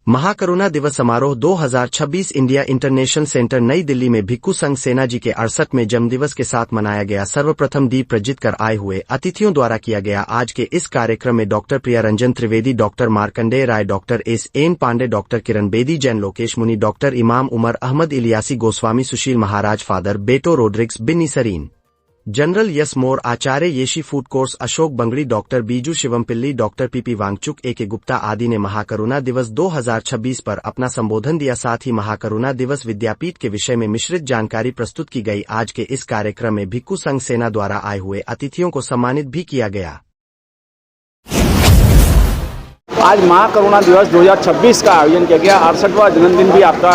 महाकरुणा दिवस समारोह 2026 India international centre नई दिल्ली में भिक्खू संघ सेना जी के 68वें जन्मदिवस के साथ मनाया गया। सर्वप्रथम दीप प्रज्वलित कर आए हुए अतिथियों द्वारा किया गया। आज के इस कार्यक्रम में doctor Priya Ranjan Trivedi, doctor Markandey Rai, doctor S N. Pande, doctor Kiran Bedi, Jain Lokesh Muni, doctor Imam Umer Ahmed, Ilyasi Goswami, Sushil Maharaj, father Beto Rodrigues, Binny Sareen, general Yash Mor, Acharya Yeshi फूड कोर्स, Ashok Bangdi, doctor Biju Shivampilly, doctor P P Wangchuk, A K. Gupta आदि ने महाकरुणा दिवस 2026 पर अपना संबोधन दिया। साथ ही महाकरुणा दिवस विद्यापीठ के विषय में मिश्रित जानकारी प्रस्तुत की गई। आज के इस कार्यक्रम में भिक्खू संघ सेना द्वारा आए हुए अतिथियों को सम्मानित भी किया गया। आज महाकरुणा दिवस 2026 का आयोजन किया गया। 68वां जन्मदिन भी आपका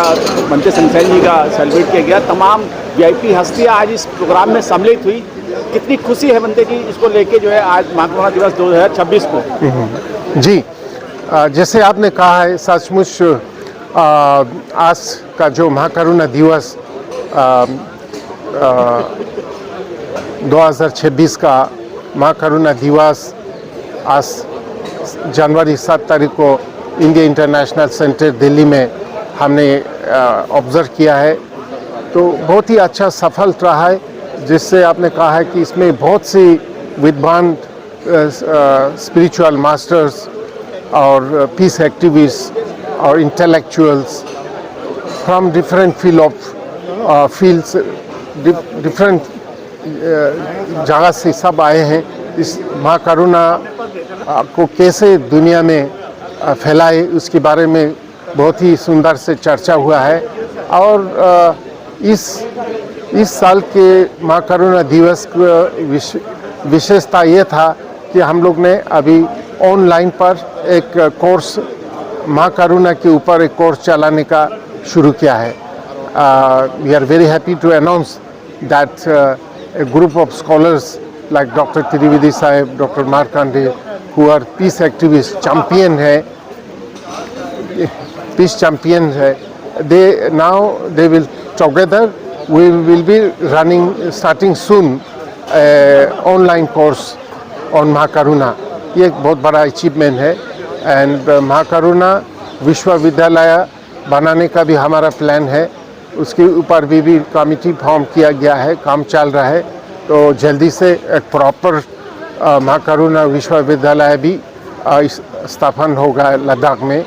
बनते संघ जी का सेलिब्रेट किया गया। तमाम वीआईपी हस्तियां आज इस प्रोग्राम में सम्मिलित हुई। कितनी खुशी है बनते जी इसको लेके जो है आज महाकरुणा दिवस 2026 को। जी, जैसे आपने कहा है, सचमुच आज का जो महाकरुणा दिवस 2026 का महाकरुणा दिवस आज जनवरी 7 तारीख को इंडिया इंटरनेशनल सेंटर दिल्ली में हमने ऑब्ज़र्व किया है, तो बहुत ही अच्छा सफल रहा है। जिससे आपने कहा है कि इसमें बहुत सी विद्वान स्पिरिचुअल मास्टर्स और पीस एक्टिविस्ट और intellectuals from different fields different जगह से सब आए हैं। इस महाकरुणा को कैसे दुनिया में फैलाए उसके बारे में बहुत ही सुंदर से चर्चा हुआ है। और इस साल के महाकरुणा दिवस का विशेषता ये था कि हम लोग ने अभी ऑनलाइन पर एक कोर्स महाकरुणा के ऊपर एक कोर्स चलाने का शुरू किया है। We are very happy to announce that a group of scholars like Dr. Trivedi Sahib, Dr. Markande, who are peace activists, champion है, peace champion है, they will together, we will be starting soon online course on महाकरुणा। ये एक बहुत बड़ा achievement है। And महाकरुणा विश्वविद्यालय बनाने का भी हमारा प्लान है। उसके ऊपर भी कमिटी फॉर्म किया गया है, काम चल रहा है। तो जल्दी से एक प्रॉपर महाकरुणा विश्वविद्यालय भी स्थापन होगा लद्दाख में,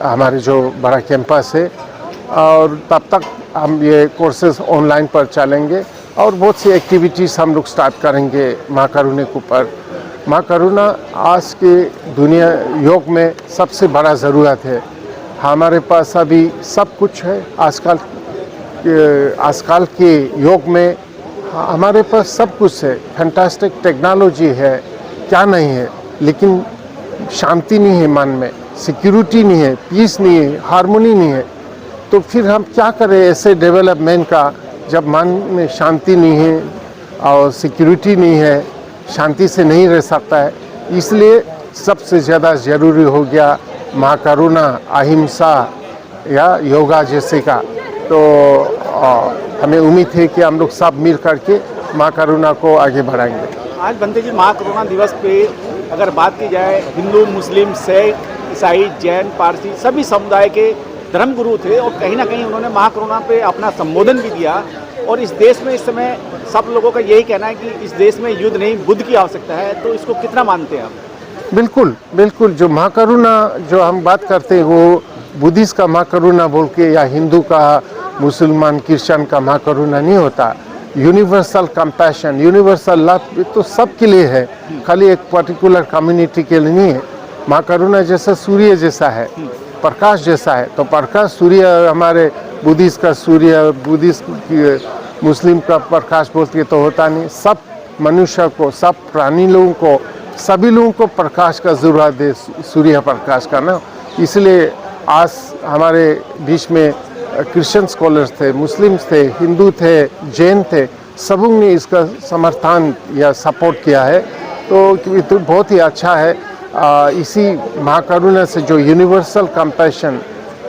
हमारे जो बड़ा कैंपस है। और तब तक हम ये कोर्सेज ऑनलाइन पर चलेंगे और बहुत सी एक्टिविटीज़ हम लोग स्टार्ट करेंगे महाकरुणा के ऊपर। महाकरुणा आज के दुनिया योग में सबसे बड़ा ज़रूरत है। हमारे पास अभी सब कुछ है। आजकल के युग में हमारे पास सब कुछ है, फैंटास्टिक टेक्नोलॉजी है, क्या नहीं है, लेकिन शांति नहीं है मन में, सिक्योरिटी नहीं है, पीस नहीं है, हार्मोनी नहीं है। तो फिर हम क्या करें ऐसे डेवलपमेंट का जब मन में शांति नहीं है और सिक्योरिटी नहीं है, शांति से नहीं रह सकता है। इसलिए सबसे ज़्यादा ज़रूरी हो गया महाकरुणा, अहिंसा या योगा जैसे का। तो हमें उम्मीद है कि हम लोग सब मिल करके महाकरुणा को आगे बढ़ाएंगे। आज बनते जी महाकरुणा दिवस पे अगर बात की जाए, हिंदू, मुस्लिम, सिख, ईसाई, जैन, पारसी सभी समुदाय के धर्मगुरु थे और कहीं ना कहीं उन्होंने महाकरुणा पे अपना संबोधन भी दिया। और इस देश में इस समय सब लोगों का यही कहना है कि इस देश में युद्ध नहीं, बुद्ध की आवश्यकता है। तो इसको कितना मानते हैं आप? बिल्कुल बिल्कुल, जो महाकरुणा जो हम बात करते हैं वो बुद्धिस्ट का महाकरुणा बोल के या हिंदू का, मुसलमान, क्रिश्चियन का महाकरुणा नहीं होता। यूनिवर्सल कंपैशन, यूनिवर्सल लव तो सब के लिए है, खाली एक पर्टिकुलर कम्युनिटी के लिए नहीं है। महाकरुणा जैसा सूर्य जैसा है, प्रकाश जैसा है। तो प्रकाश सूर्य हमारे बुद्धिस्ट का सूर्य, बुद्धिस्ट मुस्लिम का प्रकाश बोलते तो होता नहीं। सब मनुष्य को, सब प्राणी लोगों को, सभी लोगों को प्रकाश का ज़रूरत है, सूर्य प्रकाश का ना। इसलिए आज हमारे बीच में क्रिश्चियन स्कॉलर्स थे, मुस्लिम्स थे, हिंदू थे, जैन थे, सबों ने इसका समर्थन या सपोर्ट किया है। तो बहुत ही अच्छा है। इसी महाकरुणा से जो यूनिवर्सल कंपैशन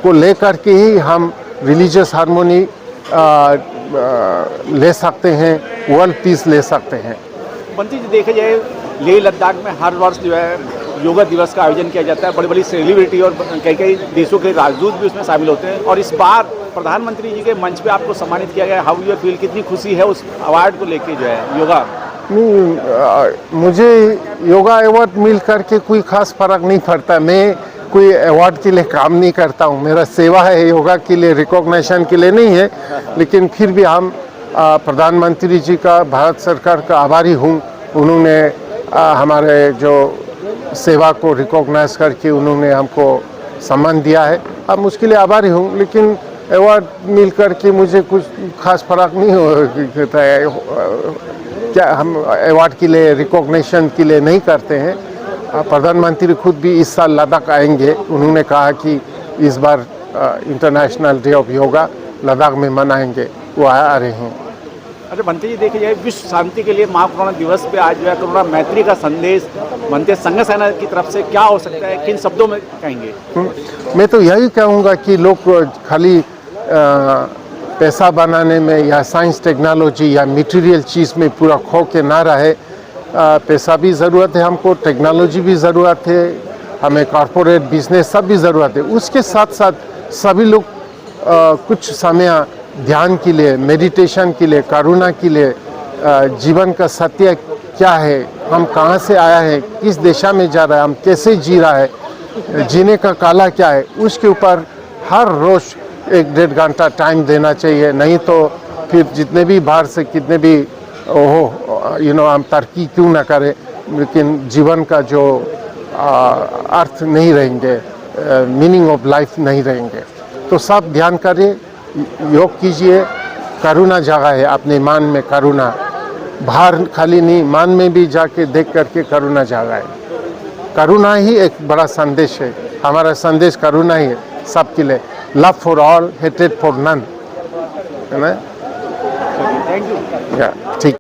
को लेकर के ही हम रिलीजियस हार्मोनी ले सकते हैं, वर्ल्ड पीस ले सकते हैं। पंडित जी, देखा जाए लेह लद्दाख में हर वर्ष जो है योगा दिवस का आयोजन किया जाता है। बड़ी बड़ी सेलिब्रिटी और कई कई देशों के राजदूत भी उसमें शामिल होते हैं और इस बार प्रधानमंत्री जी के मंच पे आपको सम्मानित किया गया। हाउ यू फील, कितनी खुशी है उस अवार्ड को लेके जो है योगा? नहीं, मुझे योगा अवार्ड मिल करके कोई खास फर्क नहीं पड़ता। मैं कोई अवार्ड के लिए काम नहीं करता हूँ, मेरा सेवा है योगा के लिए, रिकॉग्निशन के लिए नहीं है। लेकिन फिर भी हम प्रधानमंत्री जी का, भारत सरकार का आभारी हूँ। उन्होंने हमारे जो सेवा को रिकॉग्नाइज करके उन्होंने हमको सम्मान दिया है, हम उसके लिए आभारी हूँ। लेकिन अवार्ड मिल करके मुझे कुछ खास फर्क नहीं होता है। क्या हम अवार्ड के लिए, रिकॉग्निशन के लिए नहीं करते हैं। प्रधानमंत्री खुद भी इस साल लद्दाख आएंगे। उन्होंने कहा कि इस बार international day of yoga Ladakh में मनाएंगे, वो आ रहे हैं। अच्छा बनते जी, देखिए जाए विश्व शांति के लिए महाकोरोना दिवस पे आज जो है कोरोना मैत्री का संदेश बनते संघ सेना की तरफ से क्या हो सकता है, किन शब्दों में कहेंगे? मैं तो यही कहूँगा कि लोग खाली पैसा बनाने में या साइंस टेक्नोलॉजी या मटेरियल चीज़ में पूरा खो के ना रहे। पैसा भी ज़रूरत है हमको, टेक्नोलॉजी भी ज़रूरत है, हमें कॉरपोरेट बिजनेस सब भी ज़रूरत है। उसके साथ साथ सभी लोग कुछ समय ध्यान के लिए, मेडिटेशन के लिए, करुणा के लिए, जीवन का सत्य क्या है, हम कहाँ से आया है, किस दिशा में जा रहा है, हम कैसे जी रहा है, जीने का काला क्या है, उसके ऊपर हर रोज़ 1-1.5 घंटा टाइम देना चाहिए। नहीं तो फिर जितने भी बाहर से कितने भी हम तरक्की क्यों ना करें, लेकिन जीवन का जो अर्थ नहीं रहेंगे, मीनिंग ऑफ लाइफ नहीं रहेंगे। तो सब ध्यान करें, योग कीजिए, करुणा जगह है अपने मन में, करुणा बाहर खाली नहीं, मन में भी जाके देख करके करुणा जगह है। करुणा ही एक बड़ा संदेश है, हमारा संदेश करुणा ही है सबके लिए। Love for all, hated for none, है ना? Thank you. या ठीक।